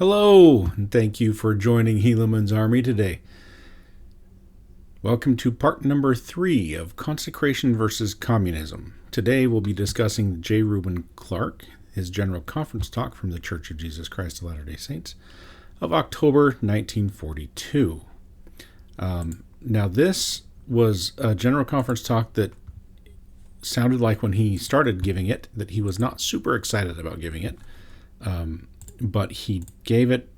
Hello, and thank you for joining Helaman's Army today. Welcome to part number 3 of Consecration versus Communism. Today we'll be discussing J. Reuben Clark, his General Conference talk from the Church of Jesus Christ of Latter-day Saints of October 1942. Now this was a General Conference talk that sounded like when he started giving it that he was not super excited about giving it, but he gave it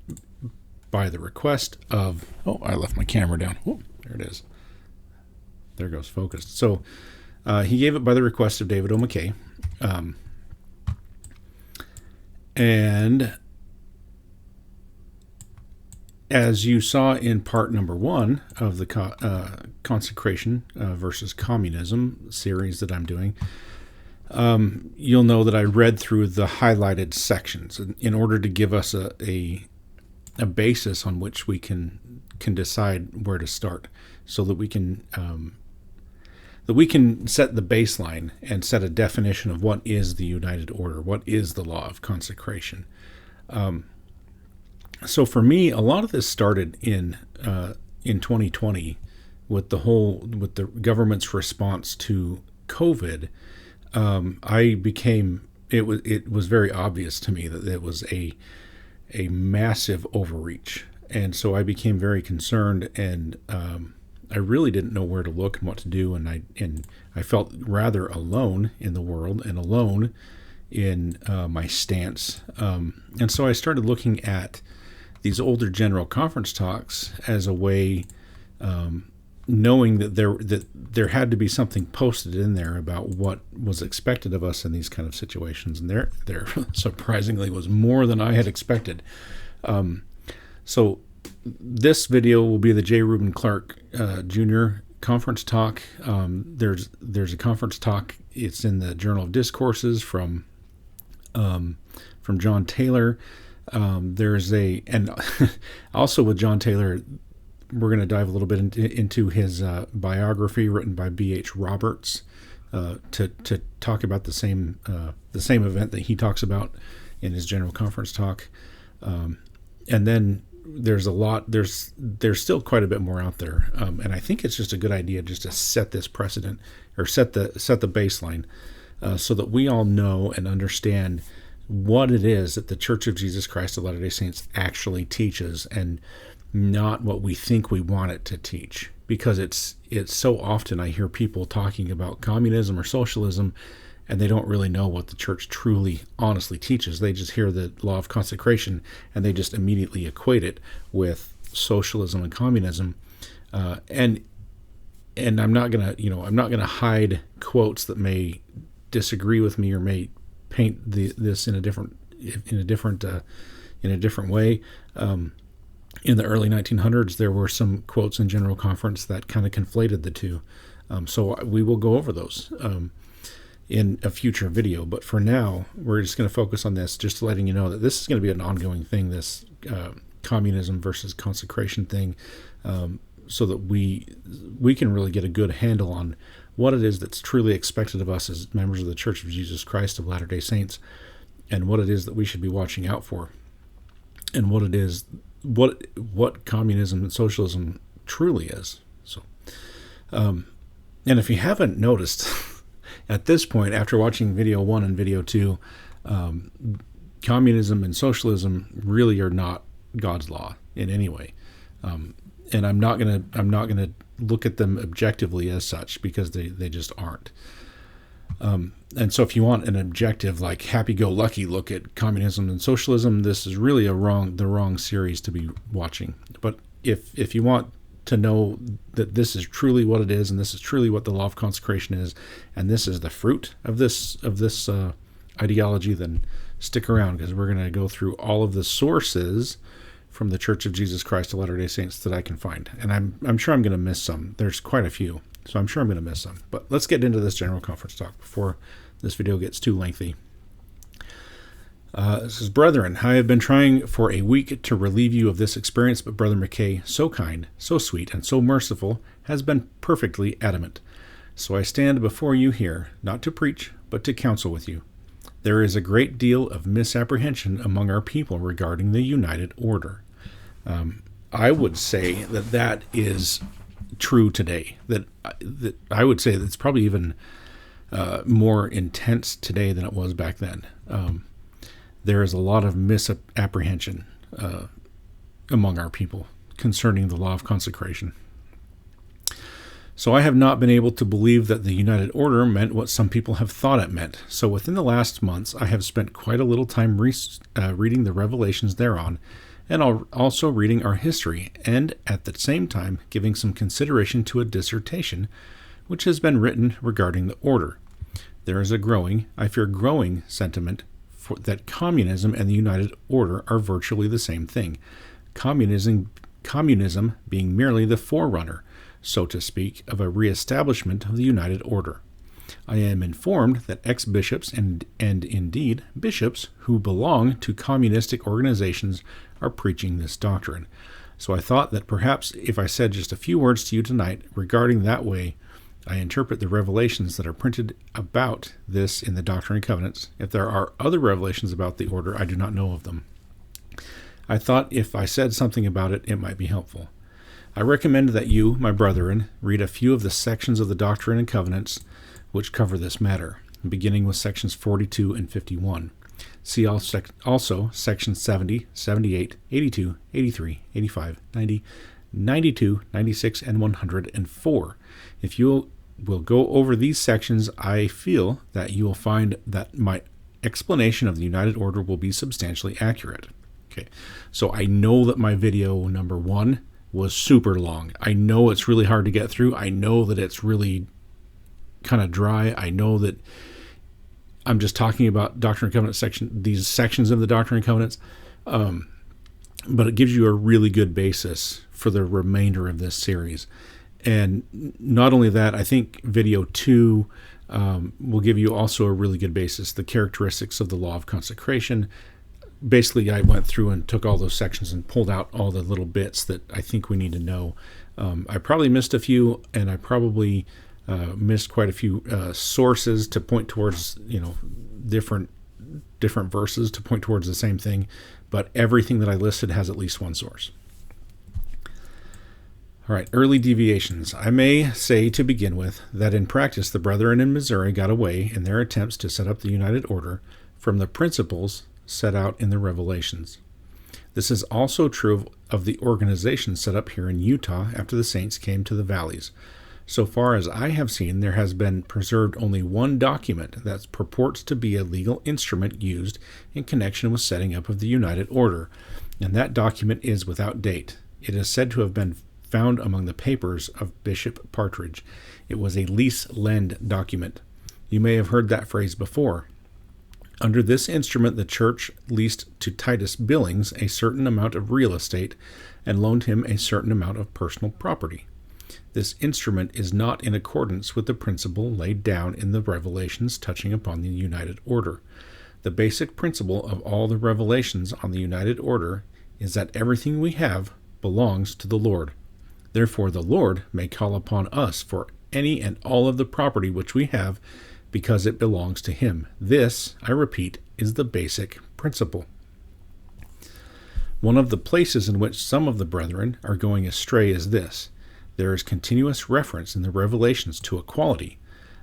by the request of, I left my camera down. There it is. There goes focused. So he gave it by the request of David O. McKay. And as you saw in part number 1 of the Consecration versus Communism series that I'm doing, you'll know that I read through the highlighted sections in order to give us a basis on which we can decide where to start, so that we can set the baseline and set a definition of what is the United Order, what is the law of consecration. So for me, a lot of this started in 2020 with the government's response to COVID. It was very obvious to me that it was a massive overreach, and so I became very concerned, and I really didn't know where to look and what to do, and I felt rather alone in the world and alone in my stance, and so I started looking at these older General Conference talks as a way, knowing that there had to be something posted in there about what was expected of us in these kind of situations, and there surprisingly was more than I had expected. So this video will be the J. Reuben Clark Jr. conference talk. There's a conference talk. It's in the Journal of Discourses from John Taylor. And also with John Taylor, we're going to dive a little bit into his biography written by B.H. Roberts to talk about the same event that he talks about in his General Conference talk. And then there's still quite a bit more out there, and I think it's just a good idea just to set this precedent, or set the baseline, so that we all know and understand what it is that the Church of Jesus Christ of Latter-day Saints actually teaches, and not what we think we want it to teach. Because it's so often I hear people talking about communism or socialism, and they don't really know what the church truly, honestly teaches. They just hear the law of consecration, and they just immediately equate it with socialism and communism. And I'm not gonna hide quotes that may disagree with me or may paint this in a different way. In the early 1900s, there were some quotes in General Conference that kind of conflated the two. So we will go over those in a future video. But for now, we're just going to focus on this, just letting you know that this is going to be an ongoing thing, this communism versus consecration thing, so that we can really get a good handle on what it is that's truly expected of us as members of the Church of Jesus Christ of Latter-day Saints, and what it is that we should be watching out for, and what it is, what communism and socialism truly is. So, and if you haven't noticed, at this point, after watching video 1 and video 2, communism and socialism really are not God's law in any way, and I'm not gonna look at them objectively as such, because they just aren't. And so if you want an objective, like happy-go-lucky look at communism and socialism, this is really the wrong series to be watching. But if you want to know that this is truly what it is, and this is truly what the law of consecration is, and this is the fruit of this ideology, then stick around, because we're going to go through all of the sources from the Church of Jesus Christ of Latter-day Saints that I can find. And I'm sure I'm going to miss some. There's quite a few, so I'm sure I'm going to miss some. But let's get into this General Conference talk before this video gets too lengthy. This is, "Brethren, I have been trying for a week to relieve you of this experience, but Brother McKay, so kind, so sweet, and so merciful, has been perfectly adamant. So I stand before you here, not to preach, but to counsel with you. There is a great deal of misapprehension among our people regarding the United Order. I would say that that is true today. That I would say that it's probably even more intense today than it was back then. There is a lot of misapprehension among our people concerning the law of consecration. So I have not been able to believe that the United Order meant what some people have thought it meant. So within the last months, I have spent quite a little time reading the revelations thereon, and also reading our history, and at the same time giving some consideration to a dissertation which has been written regarding the order. There is a growing, I fear growing, sentiment that communism and the United Order are virtually the same thing. Communism being merely the forerunner, so to speak, of a reestablishment of the United Order. I am informed that ex-bishops and indeed bishops who belong to communistic organizations are preaching this doctrine. So I thought that perhaps if I said just a few words to you tonight regarding that way I interpret the revelations that are printed about this in the Doctrine and Covenants. If there are other revelations about the order, I do not know of them. I thought if I said something about it, it might be helpful. I recommend that you, my brethren, read a few of the sections of the Doctrine and Covenants which cover this matter, beginning with sections 42 and 51. See also sections 70, 78, 82, 83, 85, 90, 92, 96, and 104. If you will go over these sections, I feel that you will find that my explanation of the United Order will be substantially accurate. Okay, so I know that my video number 1 was super long. I know it's really hard to get through. I know that it's really kind of dry. I know that I'm just talking about Doctrine and Covenant these sections of the Doctrine and Covenants, but it gives you a really good basis for the remainder of this series. And not only that, I think video 2 will give you also a really good basis, the characteristics of the law of consecration. Basically, I went through and took all those sections and pulled out all the little bits that I think we need to know. I probably missed a few, and I probably missed quite a few sources to point towards, different verses to point towards the same thing. But everything that I listed has at least one source. All right, early deviations. I may say to begin with that in practice the brethren in Missouri got away in their attempts to set up the United Order from the principles set out in the Revelations. This is also true of the organization set up here in Utah after the saints came to the valleys. So far as I have seen, there has been preserved only one document that purports to be a legal instrument used in connection with setting up of the United Order, and that document is without date. It is said to have been found among the papers of Bishop Partridge. It was a lease-lend document. You may have heard that phrase before. Under this instrument, the church leased to Titus Billings a certain amount of real estate and loaned him a certain amount of personal property. This instrument is not in accordance with the principle laid down in the Revelations touching upon the United Order. The basic principle of all the revelations on the United Order is that everything we have belongs to the Lord. Therefore, the Lord may call upon us for any and all of the property which we have, because it belongs to Him. This, I repeat, is the basic principle. One of the places in which some of the brethren are going astray is this. There is continuous reference in the Revelations to equality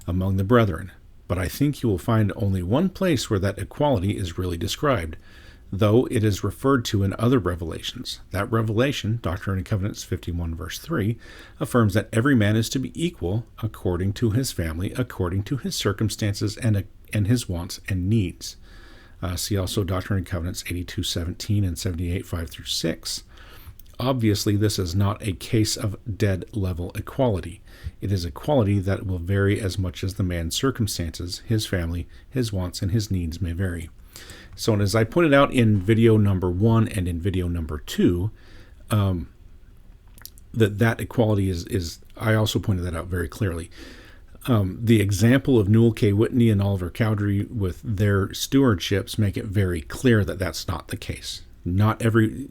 among the brethren, but I think you will find only one place where that equality is really described, though it is referred to in other revelations. That revelation, Doctrine and Covenants 51 verse 3, affirms that every man is to be equal according to his family, according to his circumstances, and his wants and needs. See also Doctrine and Covenants 82:17 and 78:5 through 6. Obviously, this is not a case of dead-level equality. It is equality that will vary as much as the man's circumstances, his family, his wants, and his needs may vary. So, as I pointed out in video number 1 and in video number 2, that equality is I also pointed that out very clearly. The example of Newell K. Whitney and Oliver Cowdery with their stewardships make it very clear that that's not the case. Not every,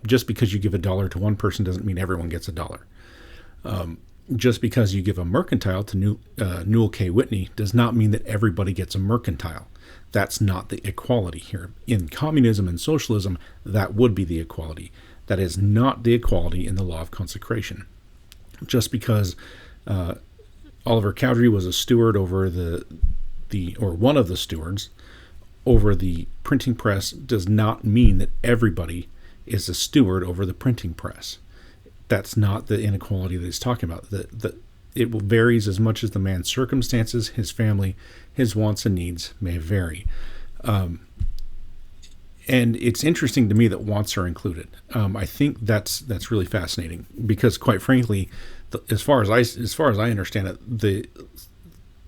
just because you give $1 to one person doesn't mean everyone gets $1. Just because you give a mercantile to Newell K. Whitney does not mean that everybody gets a mercantile. That's not the equality here. In communism and socialism, that would be the equality. That is not the equality in the law of consecration. Just because Oliver Cowdery was a steward over or one of the stewards over the printing press does not mean that everybody is a steward over the printing press. That's not the inequality that he's talking about. It varies as much as the man's circumstances, his family, his wants and needs may vary. And it's interesting to me that wants are included. I think that's really fascinating because, quite frankly, as far as I understand it,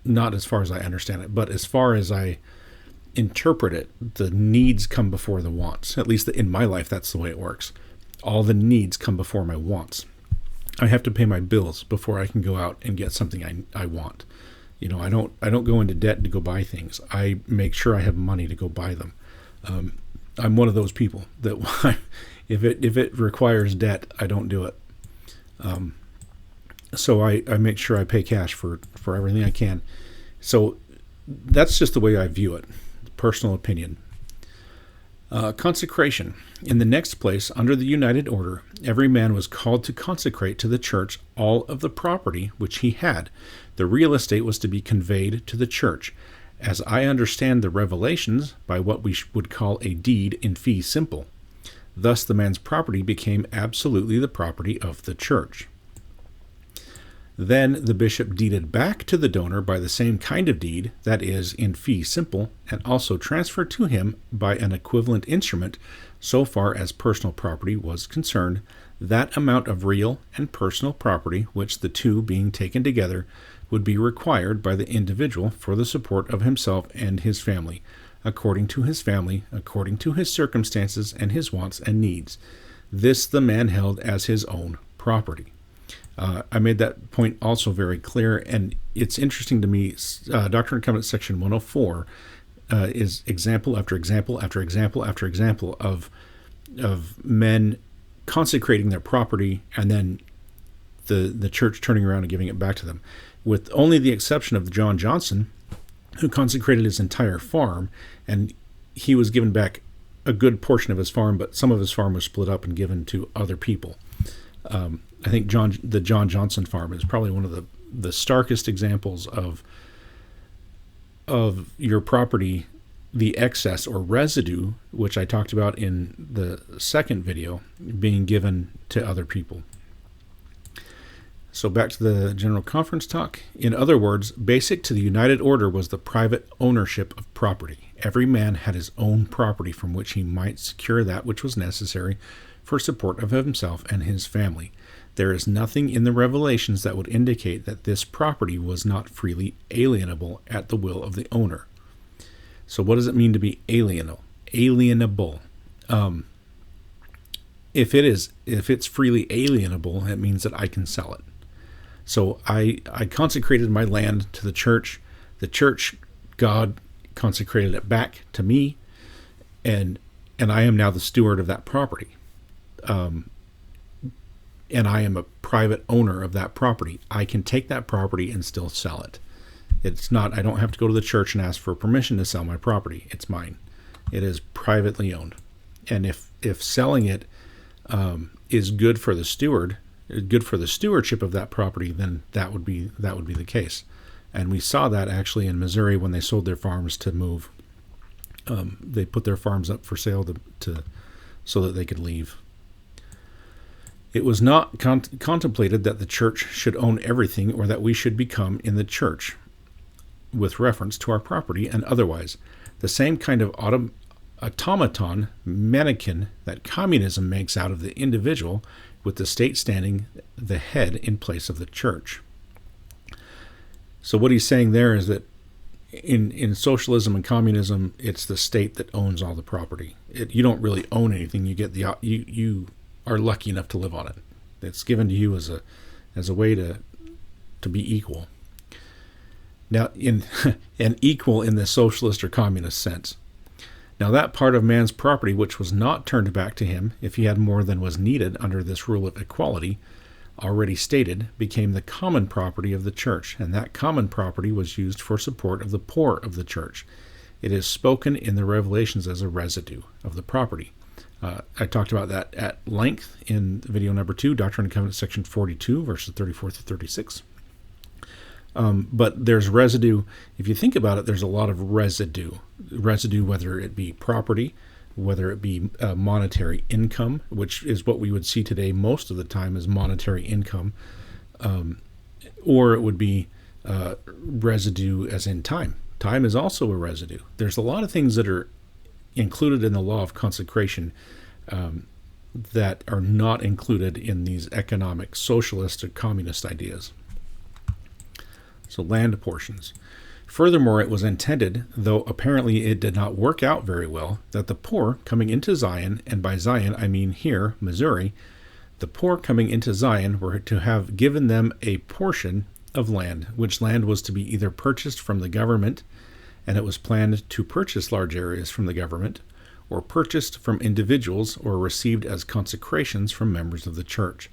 not as far as I understand it, but as far as I interpret it, the needs come before the wants. At least in my life, that's the way it works. All the needs come before my wants. I have to pay my bills before I can go out and get something I want. I don't go into debt to go buy things. I make sure I have money to go buy them. I'm one of those people that if it requires debt, I don't do it. So I make sure I pay cash for everything I can. So that's just the way I view it. Personal opinion. Consecration. In the next place, under the United Order, every man was called to consecrate to the church all of the property which he had. The real estate was to be conveyed to the church. As I understand the revelations, by what we would call a deed in fee simple. Thus the man's property became absolutely the property of the church. Then the bishop deeded back to the donor by the same kind of deed, that is, in fee simple, and also transferred to him by an equivalent instrument, so far as personal property was concerned, that amount of real and personal property which the two being taken together would be required by the individual for the support of himself and his family, according to his circumstances and his wants and needs. This the man held as his own property. I made that point also very clear, and it's interesting to me. Doctrine and Covenants section 104 is example after example after example after example of men consecrating their property and then the church turning around and giving it back to them, with only the exception of John Johnson, who consecrated his entire farm, and he was given back a good portion of his farm, but some of his farm was split up and given to other people. I think the John Johnson farm is probably one of the starkest examples of your property, the excess or residue, which I talked about in the second video, being given to other people. So back to the General Conference talk. In other words, basic to the United Order was the private ownership of property. Every man had his own property from which he might secure that which was necessary for support of himself and his family. There is nothing in the Revelations that would indicate that this property was not freely alienable at the will of the owner. So what does it mean to be alienable? If it's freely alienable, it means that I can sell it. So I consecrated my land to the church. The church, God consecrated it back to me, and I am now the steward of that property. And I am a private owner of that property. I can take that property and still sell it. It's not, I don't have to go to the church and ask for permission to sell my property. It's mine. It is privately owned. And if selling it is good for the steward, good for the stewardship of that property, then that would be the case. And we saw that actually in Missouri when they sold their farms to move. They put their farms up for sale so that they could leave. It was not contemplated that the church should own everything or that we should become in the church, with reference to our property and otherwise. The same kind of automaton mannequin that communism makes out of the individual, with the state standing the head in place of the church. So what he's saying there is that in socialism and communism, it's the state that owns all the property. You don't really own anything. You get you are lucky enough to live on it. It's given to you as a way to be equal. Now, and equal in the socialist or communist sense. Now, that part of man's property which was not turned back to him, if he had more than was needed under this rule of equality, already stated, became the common property of the church, and that common property was used for support of the poor of the church. It is spoken in the Revelations as a residue of the property. I talked about that at length in video number 2, Doctrine and Covenants, section 42, verses 34 through 36. But there's residue. If you think about it, there's a lot of residue, whether it be property, whether it be monetary income, which is what we would see today most of the time as monetary income, or it would be residue as in time. Time is also a residue. There's a lot of things that are included in the law of consecration that are not included in these economic, socialist, or communist ideas. So land portions. Furthermore, it was intended, though apparently it did not work out very well, that the poor coming into Zion, and by Zion I mean here, Missouri, the poor coming into Zion were to have given them a portion of land, which land was to be either purchased from the government, and it was planned to purchase large areas from the government, or purchased from individuals, or received as consecrations from members of the church.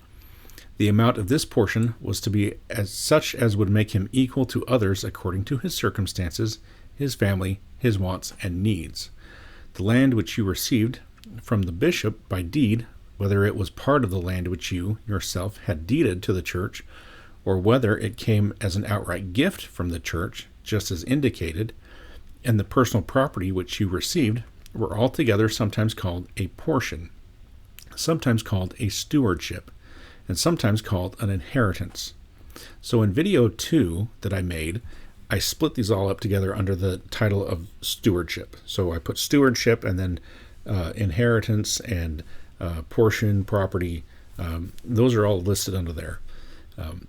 The amount of this portion was to be as such as would make him equal to others according to his circumstances, his family, his wants, and needs. The land which you received from the bishop by deed, whether it was part of the land which you yourself had deeded to the church, or whether it came as an outright gift from the church, just as indicated, and the personal property which you received, were altogether sometimes called a portion, sometimes called a stewardship, and sometimes called an inheritance. So in video 2 that I made, I split these all up together under the title of stewardship. So I put stewardship and then inheritance and portion, property. Those are all listed under there.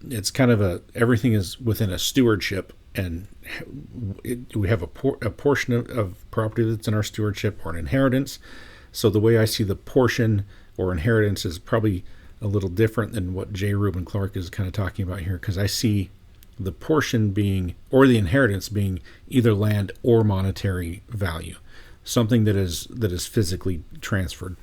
It's kind of everything is within a stewardship, and we have a portion of property that's in our stewardship, or an inheritance. So the way I see the portion or inheritance is probably a little different than what J. Reuben Clark is kind of talking about here, because I see the portion being, or the inheritance being, either land or monetary value, something that is physically transferred.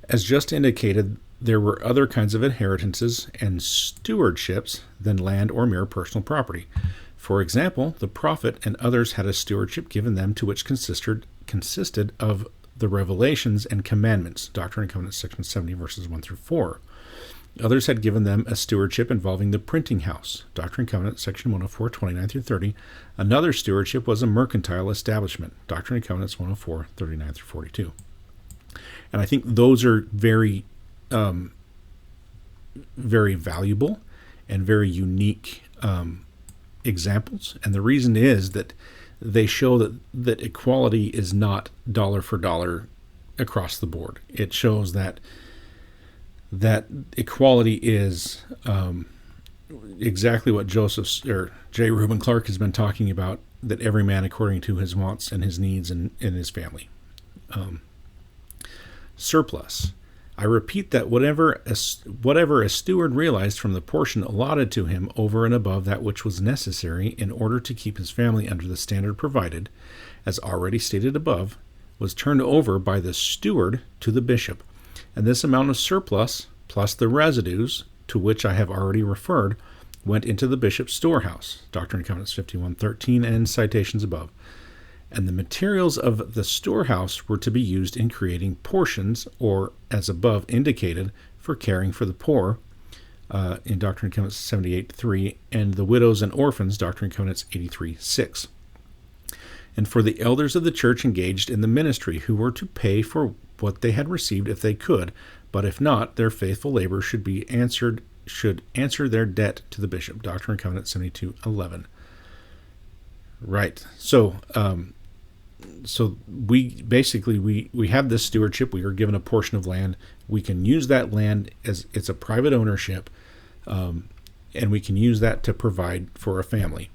As just indicated, there were other kinds of inheritances and stewardships than land or mere personal property. For example, the prophet and others had a stewardship given them to which consisted of the revelations and commandments, Doctrine and Covenants, section 70, verses 1 through 4. Others had given them a stewardship involving the printing house, Doctrine and Covenants, section 104, 29 through 30. Another stewardship was a mercantile establishment, Doctrine and Covenants 104, 39 through 42. And I think those are very, very valuable and very unique examples. And the reason is that they show that equality is not dollar for dollar across the board. It shows that equality is exactly what J. Reuben Clark has been talking about, that every man according to his wants and his needs and his family. Surplus. I repeat that whatever a steward realized from the portion allotted to him over and above that which was necessary in order to keep his family under the standard provided, as already stated above, was turned over by the steward to the bishop, and this amount of surplus, plus the residues, to which I have already referred, went into the bishop's storehouse, Doctrine and Covenants 51:13, and citations above. And the materials of the storehouse were to be used in creating portions, or, as above indicated, for caring for the poor, in Doctrine and Covenants 78:3, and the widows and orphans, Doctrine and Covenants 83:6. And for the elders of the church engaged in the ministry, who were to pay for what they had received if they could, but if not, their faithful labor should answer their debt to the bishop, Doctrine and Covenants 72:11. Right. So we basically have this stewardship. We are given a portion of land. We can use that land as it's a private ownership, and we can use that to provide for a family.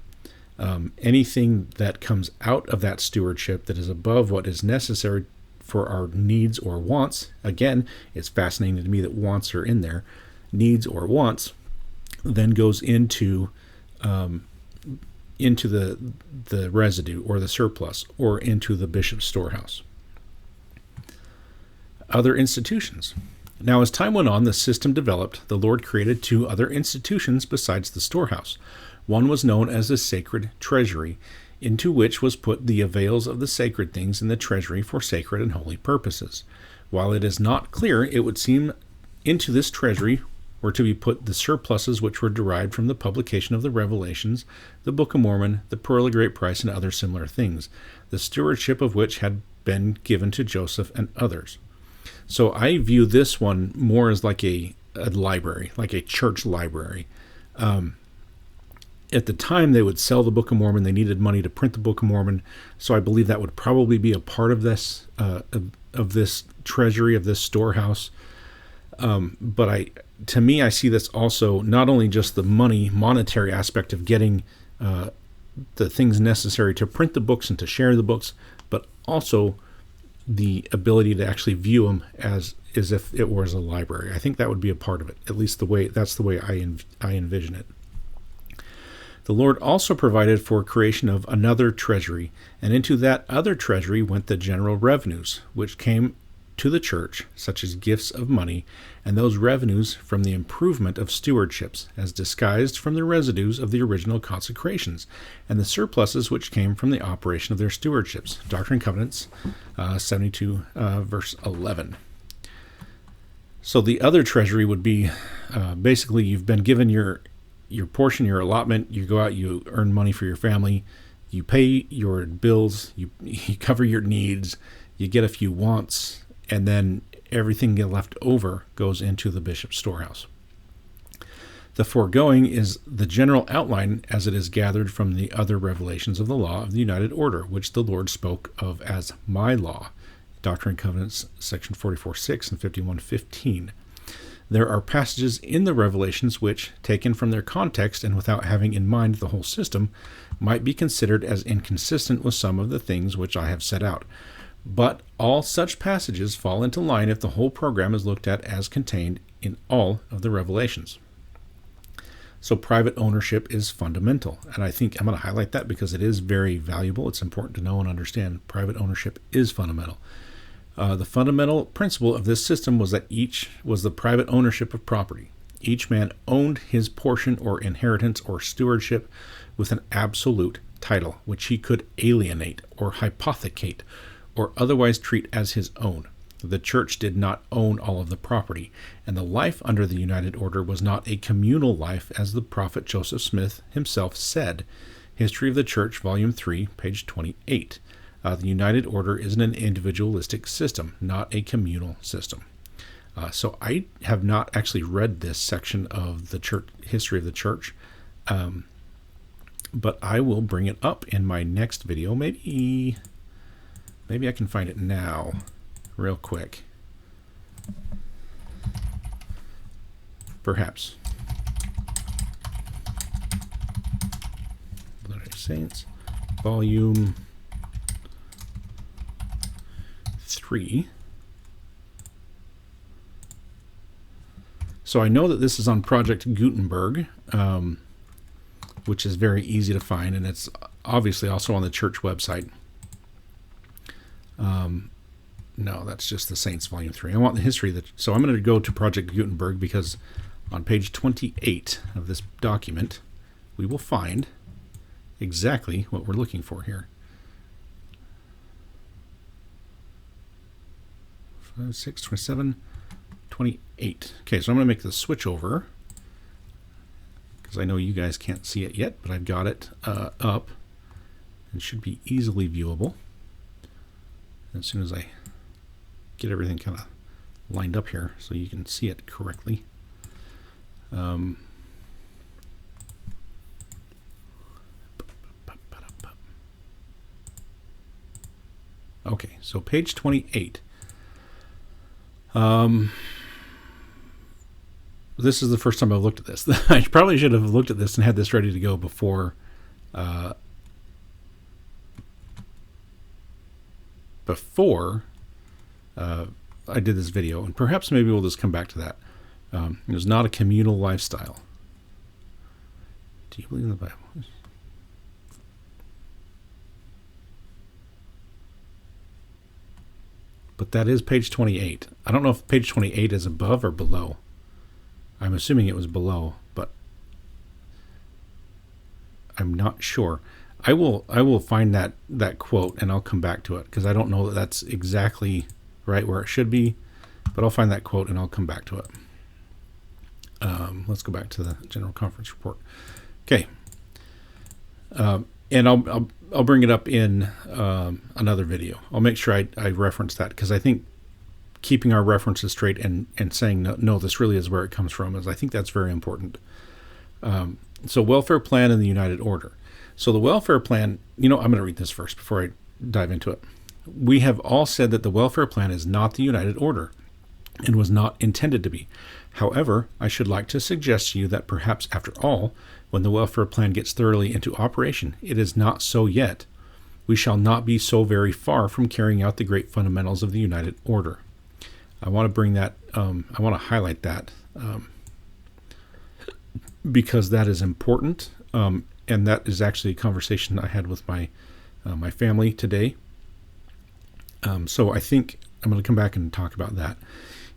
Anything that comes out of that stewardship that is above what is necessary for our needs or wants, again, it's fascinating to me that wants are in there, needs or wants, then goes into the residue or the surplus, or into the bishop's storehouse. Other institutions. Now, as time went on, the system developed. The Lord created 2 other institutions besides the storehouse. One was known as the sacred treasury, into which was put the avails of the sacred things in the treasury for sacred and holy purposes. While it is not clear, it would seem into this treasury were to be put the surpluses which were derived from the publication of the Revelations, the Book of Mormon, the Pearl of Great Price, and other similar things, the stewardship of which had been given to Joseph and others. So I view this one more as like a library, like a church library. At the time, they would sell the Book of Mormon. They needed money to print the Book of Mormon, so I believe that would probably be a part of this of this treasury, of this storehouse. But to me, I see this also not only just the monetary aspect of getting the things necessary to print the books and to share the books, but also the ability to actually view them as if it was a library. I think that would be a part of it, at least that's the way I envision it. The Lord also provided for creation of another treasury, and into that other treasury went the general revenues, which came to the church, such as gifts of money, and those revenues from the improvement of stewardships, as disguised from the residues of the original consecrations, and the surpluses which came from the operation of their stewardships. Doctrine and Covenants 72, verse 11. So the other treasury would be basically you've been given your portion, your allotment. You go out, you earn money for your family, you pay your bills, you cover your needs, you get a few wants, and then everything left over goes into the bishop's storehouse. The foregoing is the general outline as it is gathered from the other revelations of the law of the United Order, which the Lord spoke of as my law. Doctrine and Covenants, section 44:6 and 51:15. There are passages in the Revelations which, taken from their context and without having in mind the whole system, might be considered as inconsistent with some of the things which I have set out. But all such passages fall into line if the whole program is looked at as contained in all of the Revelations. So private ownership is fundamental, and I think I'm going to highlight that because it is very valuable. It's important to know and understand private ownership is fundamental. The fundamental principle of this system was that each was the private ownership of property. Each man owned his portion or inheritance or stewardship with an absolute title, which he could alienate or hypothecate or otherwise treat as his own. The church did not own all of the property, and the life under the United Order was not a communal life, as the prophet Joseph Smith himself said. History of the Church, Volume 3, page 28. The United Order is an individualistic system, not a communal system. So I have not actually read this section of the church history of the church, but I will bring it up in my next video. Maybe I can find it now, real quick. Perhaps. Latter-day Saints, Volume 3. So I know that this is on Project Gutenberg, which is very easy to find, and it's obviously also on the church website. No, that's just the Saints, Volume 3. I want the history. So I'm going to go to Project Gutenberg because on page 28 of this document, we will find exactly what we're looking for here. 5, 6, 27, 28. Okay, so I'm going to make the switch over because I know you guys can't see it yet, but I've got it up and should be easily viewable. As soon as I get everything kind of lined up here so you can see it correctly. Okay, so page 28. This is the first time I've looked at this. I probably should have looked at this and had this ready to go before I did this video, and perhaps maybe we'll just come back to that. It was not a communal lifestyle. Do you believe in the Bible? But that is page 28. I don't know if page 28 is above or below. I'm assuming it was below, but I'm not sure. I will find that quote and I'll come back to it, because I don't know that that's exactly right where it should be, but I'll find that quote and I'll come back to it. Let's go back to the General Conference report. Okay, and I'll bring it up in another video. I'll make sure I reference that, because I think keeping our references straight and saying no, this really is where it comes from, is I think that's very important. So welfare plan and the United Order. So the welfare plan, I'm going to read this first before I dive into it. We have all said that the welfare plan is not the United Order and was not intended to be. However, I should like to suggest to you that perhaps after all, when the welfare plan gets thoroughly into operation, it is not so yet. We shall not be so very far from carrying out the great fundamentals of the United Order. I want to bring that, I want to highlight that because that is important, and that is actually a conversation I had with my family today. So I think I'm going to come back and talk about that.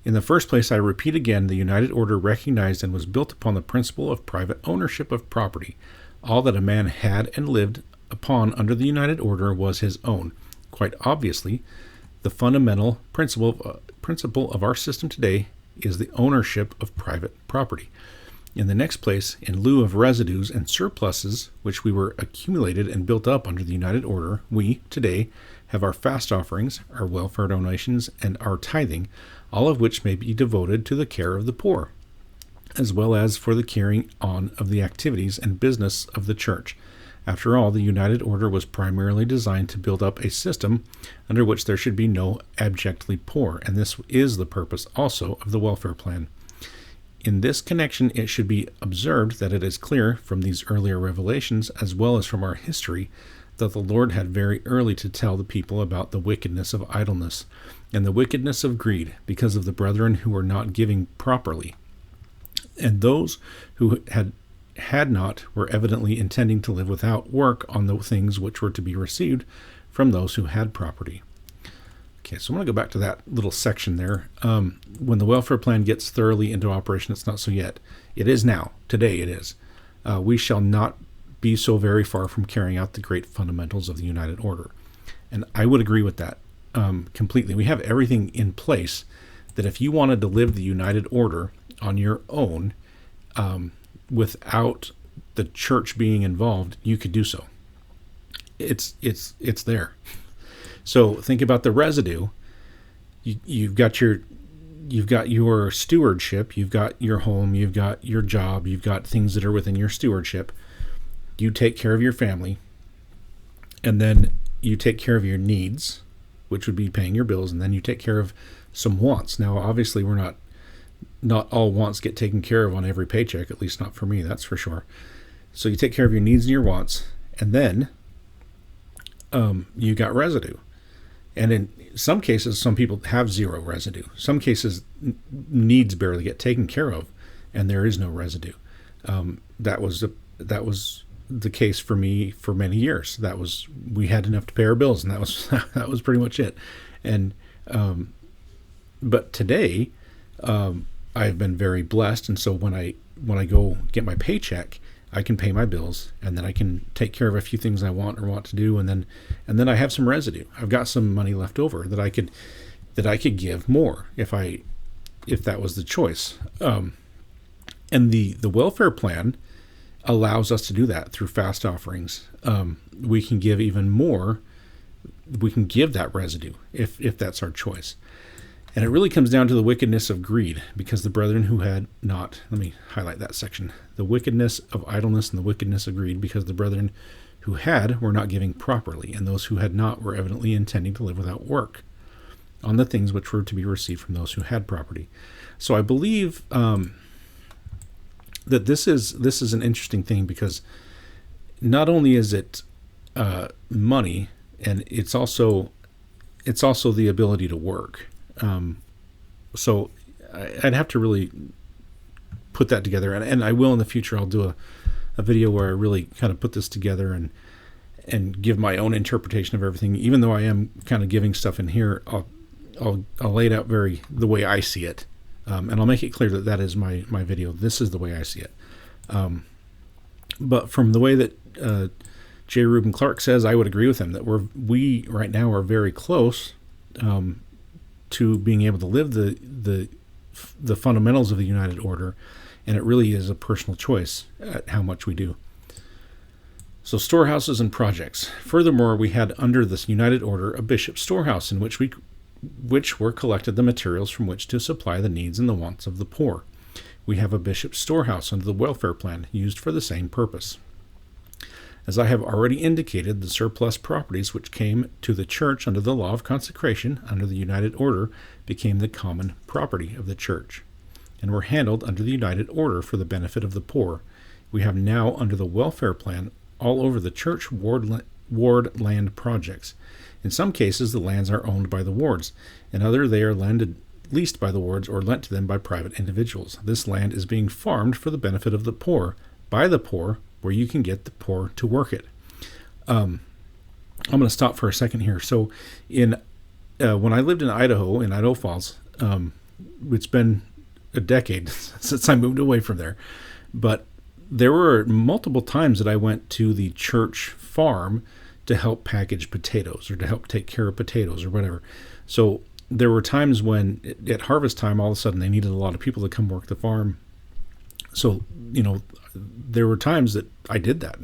In the first place, I repeat again, the United Order recognized and was built upon the principle of private ownership of property. All that a man had and lived upon under the United Order was his own. Quite obviously, the fundamental principle of our system today is the ownership of private property. In the next place, in lieu of residues and surpluses which we were accumulated and built up under the United Order, we, today, have our fast offerings, our welfare donations, and our tithing, all of which may be devoted to the care of the poor, as well as for the carrying on of the activities and business of the church. After all, the United Order was primarily designed to build up a system under which there should be no abjectly poor, and this is the purpose also of the welfare plan. In this connection, it should be observed that it is clear from these earlier revelations, as well as from our history, that the Lord had very early to tell the people about the wickedness of idleness and the wickedness of greed, because of the brethren who were not giving properly. And those who had not were evidently intending to live without work on the things which were to be received from those who had property. Okay, so I'm going to go back to that little section there. When the welfare plan gets thoroughly into operation, it's not so yet. It is now. Today it is. We shall not be so very far from carrying out the great fundamentals of the United Order. And I would agree with that completely. We have everything in place that if you wanted to live the United Order on your own, without the church being involved, you could do so. It's there. So think about the residue. You've got your stewardship, you've got your home, you've got your job, you've got things that are within your stewardship. You take care of your family, and then you take care of your needs, which would be paying your bills, and then you take care of some wants. Now, obviously, not all wants get taken care of on every paycheck, at least not for me, that's for sure. So you take care of your needs and your wants, and then you got residue. And in some cases, some people have zero residue. Some cases, needs barely get taken care of, and there is no residue. That was the case for me for many years. We had enough to pay our bills, and that was pretty much it. And but today, I've been very blessed, and so when I go get my paycheck, I can pay my bills, and then I can take care of a few things I want to do, and then I have some residue. I've got some money left over that I could give more if that was the choice. And the welfare plan allows us to do that through fast offerings. We can give even more. We can give that residue if that's our choice. And it really comes down to the wickedness of greed, because the brethren who had not, let me highlight that section, the wickedness of idleness and the wickedness of greed, because the brethren who had were not giving properly, and those who had not were evidently intending to live without work on the things which were to be received from those who had property. So I believe that this is an interesting thing, because not only is it money, and it's also the ability to work. So I'd have to really put that together, and I will in the future. I'll do a video where I really kind of put this together and give my own interpretation of everything. Even though I am kind of giving stuff in here, I'll lay it out the way I see it, and I'll make it clear that is my video. This is the way I see it. But from the way that J. Reuben Clark says, I would agree with him that we right now are very close to being able to live the fundamentals of the United Order, and it really is a personal choice at how much we do. So storehouses and projects. Furthermore, we had under this United Order a bishop's storehouse in which were collected the materials from which to supply the needs and the wants of the poor. We have a bishop's storehouse under the welfare plan used for the same purpose. As I have already indicated, the surplus properties which came to the church under the law of consecration under the United Order became the common property of the church and were handled under the United Order for the benefit of the poor. We have now under the welfare plan all over the church ward land projects. In some cases, the lands are owned by the wards. In others, they are leased by the wards or lent to them by private individuals. This land is being farmed for the benefit of the poor, by the poor, where you can get the poor to work it. I'm going to stop for a second here. So when I lived in Idaho Falls, it's been a decade since I moved away from there, but there were multiple times that I went to the church farm to help package potatoes or to help take care of potatoes or whatever. So there were times when at harvest time, all of a sudden they needed a lot of people to come work the farm. So, there were times that I did that,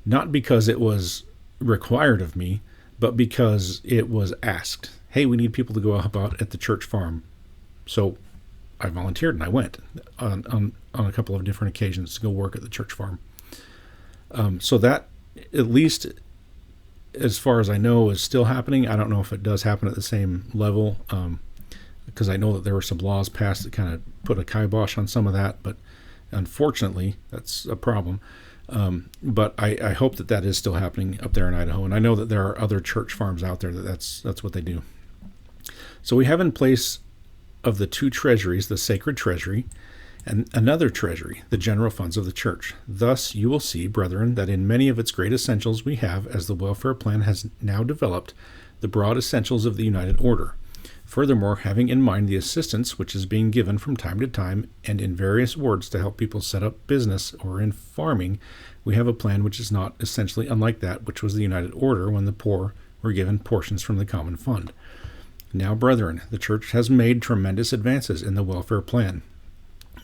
not because it was required of me, but because it was asked. Hey, we need people to go help out at the church farm. So I volunteered and I went on a couple of different occasions to go work at the church farm. So that, at least as far as I know, is still happening. I don't know if it does happen at the same level, because I know that there were some laws passed that kind of put a kibosh on some of that, but unfortunately, that's a problem. But I hope that is still happening up there in Idaho. And I know that there are other church farms out there that's what they do. So we have in place of the two treasuries, the sacred treasury, and another treasury, the general funds of the church. Thus, you will see, brethren, that in many of its great essentials we have, as the welfare plan has now developed, the broad essentials of the United Order. Furthermore, having in mind the assistance which is being given from time to time and in various wards to help people set up business or in farming, we have a plan which is not essentially unlike that which was the United Order when the poor were given portions from the common fund. Now, brethren, the church has made tremendous advances in the welfare plan.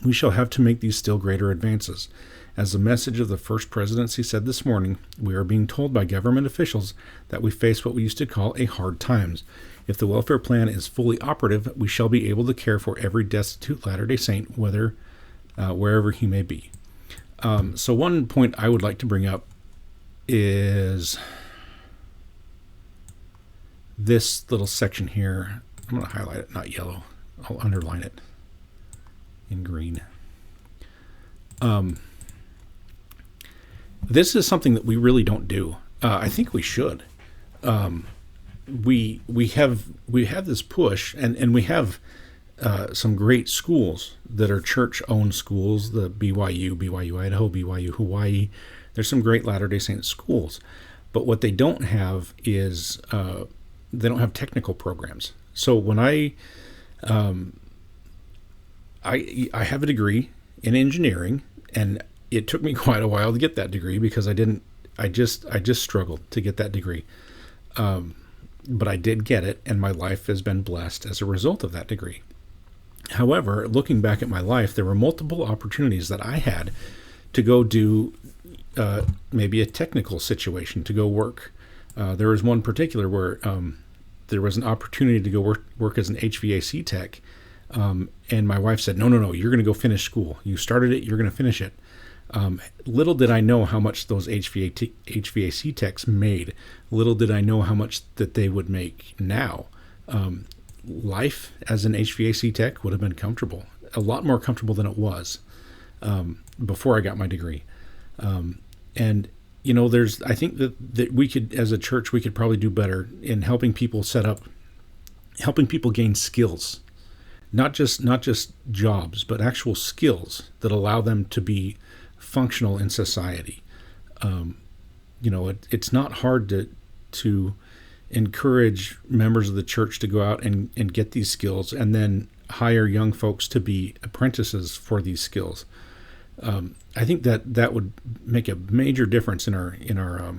We shall have to make these still greater advances. As the message of the first presidency said this morning, we are being told by government officials that we face what we used to call a hard times. If the welfare plan is fully operative, we shall be able to care for every destitute Latter-day Saint, wherever he may be. So one point I would like to bring up is this little section here. I'm going to highlight it, not yellow. I'll underline it in green. This is something that we really don't do. I think we should. We have this push, and we have some great schools that are church-owned schools. The BYU Idaho, BYU Hawaii. There's some great Latter-day Saint schools, but what they don't have is they don't have technical programs. So when I have a degree in engineering, and it took me quite a while to get that degree because I just struggled to get that degree. But I did get it, and my life has been blessed as a result of that degree. However, looking back at my life, there were multiple opportunities that I had to go do maybe a technical situation, to go work. There was one particular where there was an opportunity to go work as an HVAC tech, and my wife said, no, you're going to go finish school. You started it, you're going to finish it. Little did I know how much those HVAC techs made. Little did I know how much that they would make now. Life as an HVAC tech would have been comfortable, a lot more comfortable than it was before I got my degree. And I think that we could, as a church, we could probably do better in helping people helping people gain skills, not just jobs, but actual skills that allow them to be functional in society. It's not hard to encourage members of the church to go out and get these skills, and then hire young folks to be apprentices for these skills. I think that would make a major difference in our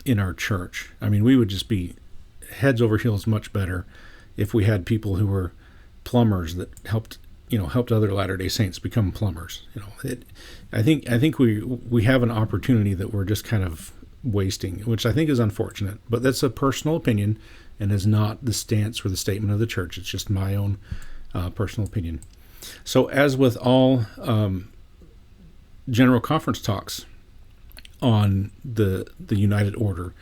in our church. I mean, we would just be heads over heels much better if we had people who were plumbers that helped other Latter-day Saints become plumbers. I think we have an opportunity that we're just kind of wasting, which I think is unfortunate. But that's a personal opinion and is not the stance or the statement of the church. It's just my own personal opinion. So as with all General Conference talks on the United Order,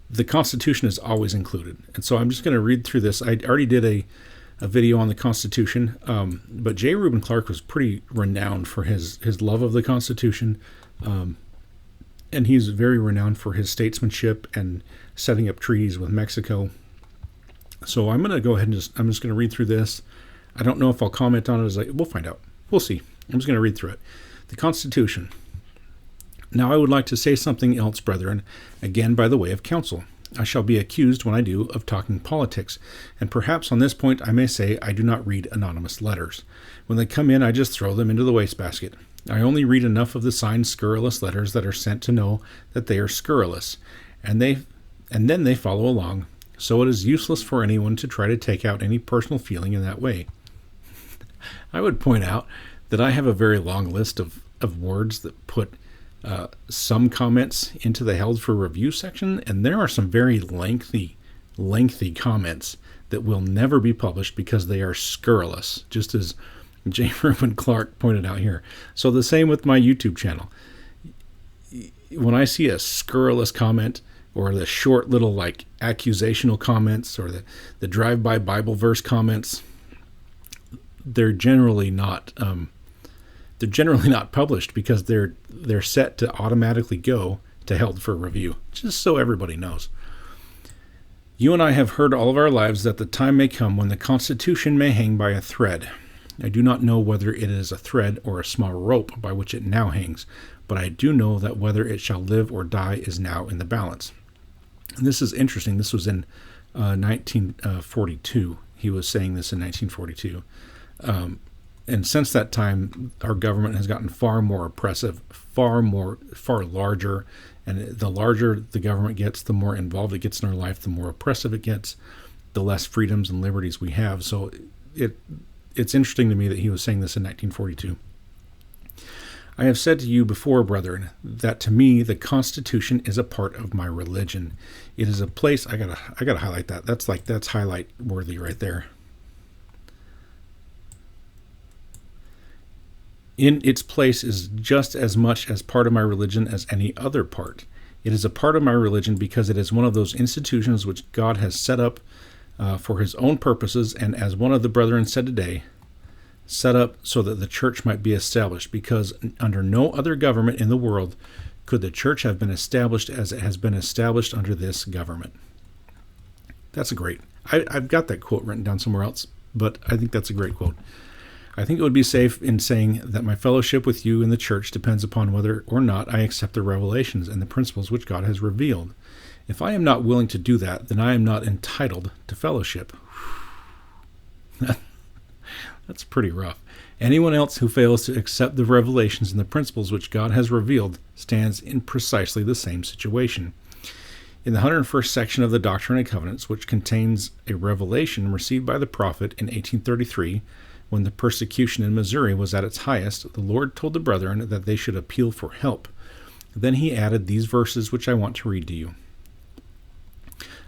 the Constitution is always included. And so I'm just going to read through this. I already did a video on the Constitution, but J. Reuben Clark was pretty renowned for his love of the Constitution, and he's very renowned for his statesmanship and setting up treaties with Mexico. So I'm going to go ahead and I'm just going to read through this. I don't know if I'll comment on it. We'll find out. We'll see. I'm just going to read through it. The Constitution. Now I would like to say something else, brethren, again by the way of counsel. I shall be accused when I do of talking politics, and perhaps on this point I may say I do not read anonymous letters. When they come in, I just throw them into the wastebasket. I only read enough of the signed scurrilous letters that are sent to know that they are scurrilous, and then they follow along. So it is useless for anyone to try to take out any personal feeling in that way. I would point out that I have a very long list of words that put some comments into the held for review section, and there are some very lengthy comments that will never be published because they are scurrilous, just as J. Reuben Clark pointed out here. So the same with my YouTube channel. When I see a scurrilous comment, or the short little accusational comments, or the drive-by Bible verse comments, they're generally not published because they're set to automatically go to held for review, just so everybody knows. You and I have heard all of our lives that the time may come when the Constitution may hang by a thread. I do not know whether it is a thread or a small rope by which it now hangs, but I do know that whether it shall live or die is now in the balance. And this is interesting. This was in 1942. He was saying this in 1942. And since that time, our government has gotten far more oppressive, far larger. And the larger the government gets, the more involved it gets in our life, the more oppressive it gets, the less freedoms and liberties we have. So it's interesting to me that he was saying this in 1942. I have said to you before, brethren, that to me the Constitution is a part of my religion. It is a place. I gotta highlight that. That's highlight worthy right there. In its place is just as much as part of my religion as any other part. It is a part of my religion because it is one of those institutions which God has set up for his own purposes, and as one of the brethren said today, set up so that the church might be established, because under no other government in the world could the church have been established as it has been established under this government. That's a great. I've got that quote written down somewhere else, but I think that's a great quote. I think it would be safe in saying that my fellowship with you in the church depends upon whether or not I accept the revelations and the principles which God has revealed. If I am not willing to do that, then I am not entitled to fellowship. That's pretty rough. Anyone else who fails to accept the revelations and the principles which God has revealed stands in precisely the same situation. In the 101st section of the Doctrine and Covenants, which contains a revelation received by the prophet in 1833, when the persecution in Missouri was at its highest, the Lord told the brethren that they should appeal for help. Then he added these verses which I want to read to you.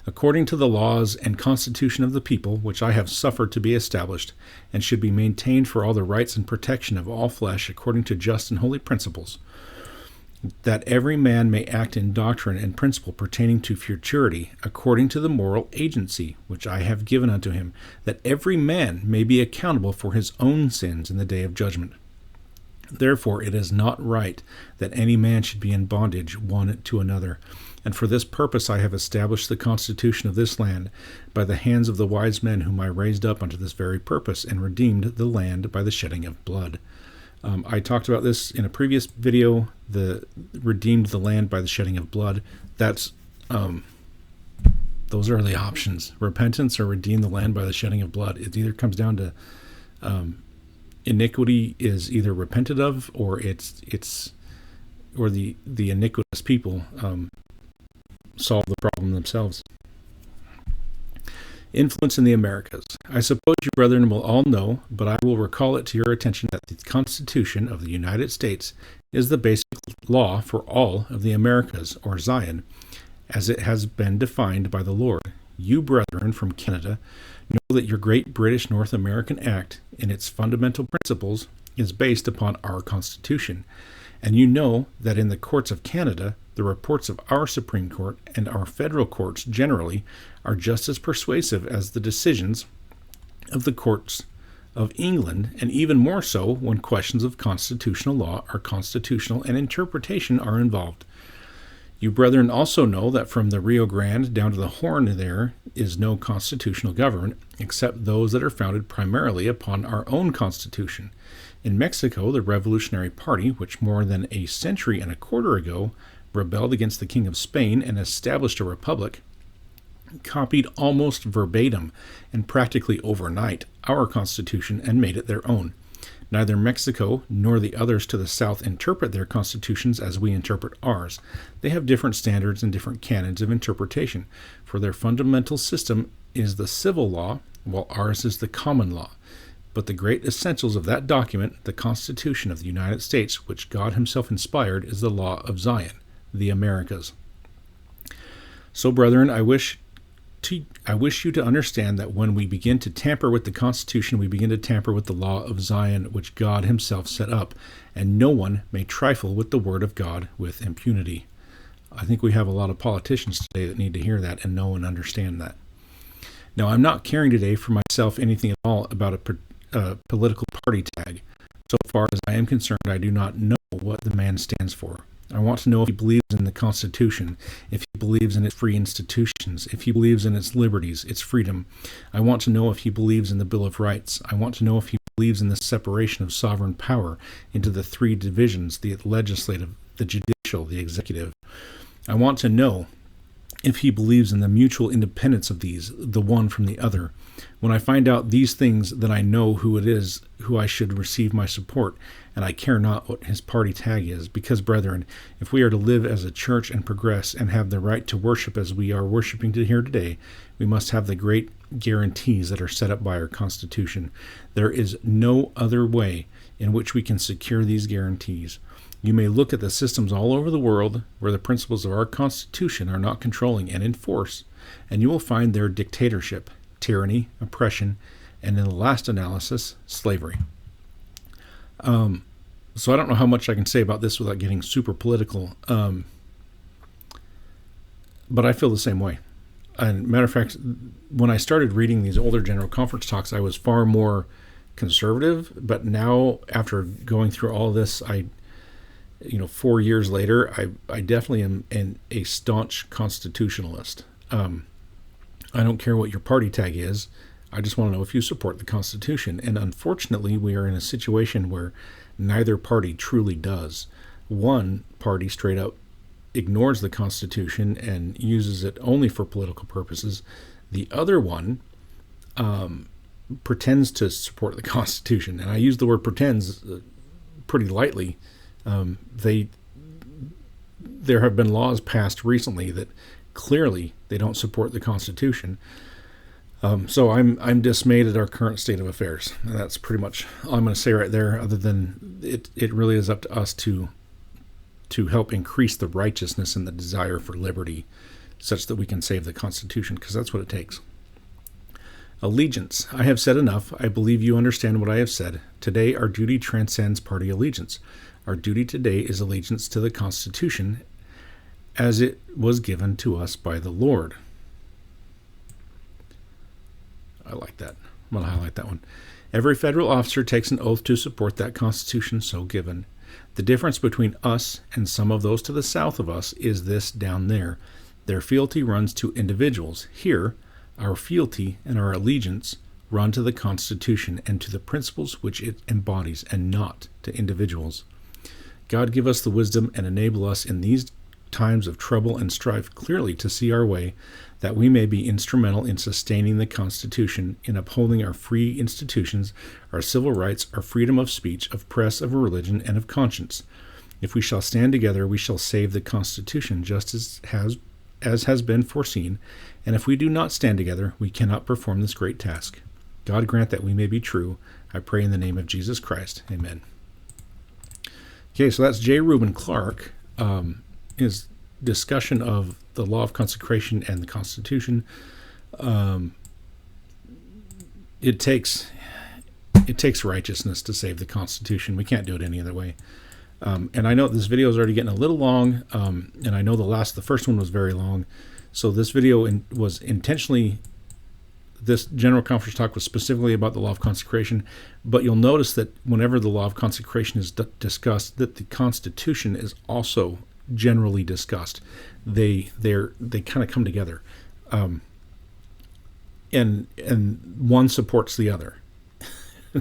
According to the laws and constitution of the people, which I have suffered to be established, and should be maintained for all the rights and protection of all flesh according to just and holy principles, that every man may act in doctrine and principle pertaining to futurity, according to the moral agency which I have given unto him, that every man may be accountable for his own sins in the day of judgment. Therefore it is not right that any man should be in bondage one to another. And for this purpose I have established the constitution of this land by the hands of the wise men whom I raised up unto this very purpose, and redeemed the land by the shedding of blood. I talked about this in a previous video, the redeemed the land by the shedding of blood. That's those are the options: repentance or redeem the land by the shedding of blood. It either comes down to iniquity is either repented of, or the iniquitous people solve the problem themselves. Influence in the Americas. I suppose you brethren will all know, but I will recall it to your attention that the Constitution of the United States is the basic law for all of the Americas, or Zion, as it has been defined by the Lord. You brethren from Canada know that your great British North American Act, in its fundamental principles, is based upon our Constitution, and you know that in the courts of Canada, the reports of our Supreme Court and our federal courts generally are just as persuasive as the decisions of the courts of England, and even more so when questions of constitutional law or constitutional and interpretation are involved. You brethren also know that from the Rio Grande down to the Horn there is no constitutional government except those that are founded primarily upon our own Constitution. In Mexico, the Revolutionary Party, which more than a century and a quarter ago rebelled against the King of Spain and established a republic, copied almost verbatim and practically overnight our Constitution and made it their own. Neither Mexico nor the others to the south interpret their constitutions as we interpret ours. They have different standards and different canons of interpretation, for their fundamental system is the civil law, while ours is the common law. But the great essentials of that document, the Constitution of the United States, which God himself inspired, is the law of Zion, the Americas. So, brethren, I wish you to understand that when we begin to tamper with the Constitution, we begin to tamper with the law of Zion, which God himself set up, and no one may trifle with the word of God with impunity. I think we have a lot of politicians today that need to hear that and know and understand that. Now, I'm not caring today for myself anything at all about a political party tag. So far as I am concerned, I do not know what the man stands for. I want to know if he believes in the Constitution, if he believes in its free institutions, if he believes in its liberties, its freedom. I want to know if he believes in the Bill of Rights. I want to know if he believes in the separation of sovereign power into the three divisions, the legislative, the judicial, the executive. I want to know if he believes in the mutual independence of these, the one from the other. When I find out these things, then I know who it is, who I should receive my support, and I care not what his party tag is, because, brethren, if we are to live as a church and progress and have the right to worship as we are worshiping here today, we must have the great guarantees that are set up by our Constitution. There is no other way in which we can secure these guarantees. You may look at the systems all over the world where the principles of our Constitution are not controlling and in force, and you will find their dictatorship, tyranny, oppression, and in the last analysis, slavery. So I don't know how much I can say about this without getting super political, but I feel the same way. And matter of fact, when I started reading these older General Conference talks, I was far more conservative, but now after going through all this, 4 years later, I definitely am a staunch constitutionalist. I don't care what your party tag is. I just want to know if you support the Constitution. And unfortunately, we are in a situation where neither party truly does. One party straight up ignores the Constitution and uses it only for political purposes. The other one pretends to support the Constitution. And I use the word pretends pretty lightly. There have been laws passed recently that clearly they don't support the Constitution. So I'm dismayed at our current state of affairs. And that's pretty much all I'm going to say right there, other than it really is up to us to help increase the righteousness and the desire for liberty such that we can save the Constitution, because that's what it takes. Allegiance. I have said enough. I believe you understand what I have said. Today, our duty transcends party allegiance. Our duty today is allegiance to the Constitution as it was given to us by the Lord. I like that. I'm going to highlight that one. Every federal officer takes an oath to support that Constitution so given. The difference between us and some of those to the south of us is this down there. Their fealty runs to individuals. Here, our fealty and our allegiance run to the Constitution and to the principles which it embodies, and not to individuals. God give us the wisdom and enable us in these times of trouble and strife clearly to see our way, that we may be instrumental in sustaining the Constitution, in upholding our free institutions, our civil rights, our freedom of speech, of press, of religion, and of conscience. If we shall stand together, we shall save the Constitution, just as has as has been foreseen, and if we do not stand together, we cannot perform this great task. God grant that we may be true. I pray in the name of Jesus Christ. Amen. Okay, so that's J. Reuben Clark. His discussion of the law of consecration and the Constitution. It takes righteousness to save the Constitution. We can't do it any other way. And I know this video is already getting a little long, and I know the first one was very long. So this video was intentionally, this general conference talk was specifically about the law of consecration, but you'll notice that whenever the law of consecration is discussed, that the Constitution is also generally discussed. They kind of come together, and one supports the other.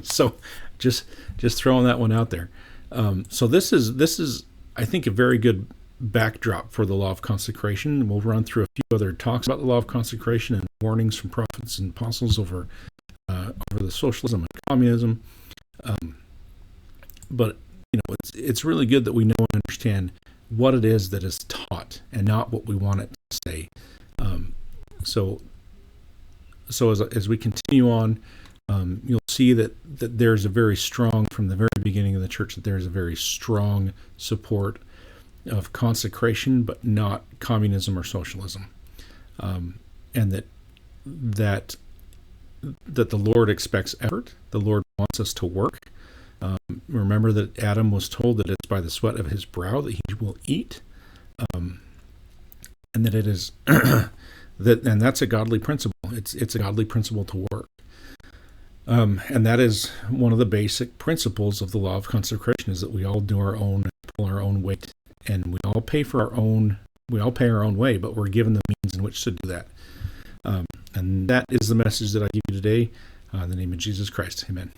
So just throwing that one out there. So this is I think a very good backdrop for the law of consecration. We'll run through a few other talks about the law of consecration and warnings from prophets and apostles over the socialism and communism. But it's really good that we know and understand what it is that is taught and not what we want it to say. So as we continue on, you'll see that there's a very strong, from the very beginning of the church, that there's a very strong support of consecration, but not communism or socialism, and that the Lord expects effort. The Lord wants us to work. Remember that Adam was told that it's by the sweat of his brow that he will eat, and that it is and that's a godly principle. It's a godly principle to work. And that is one of the basic principles of the law of consecration, is that we all pull our own weight, and we all pay our own way, but we're given the means in which to do that. And that is the message that I give you today, in the name of Jesus Christ. Amen.